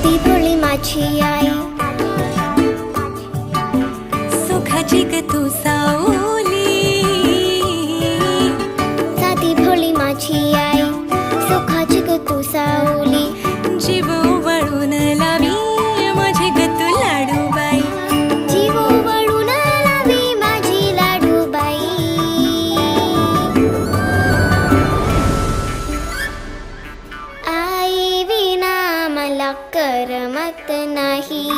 ती भोळी माझी आई, सुखाची ग तू सावली, साधी भोळी माझी आई, सुखाची ग तू सावली, जीव वळून लावी माझी ग तू लाडूबाई, जीव वळून लावी माझी लाडूबाई. आई विना मला करमत नाही.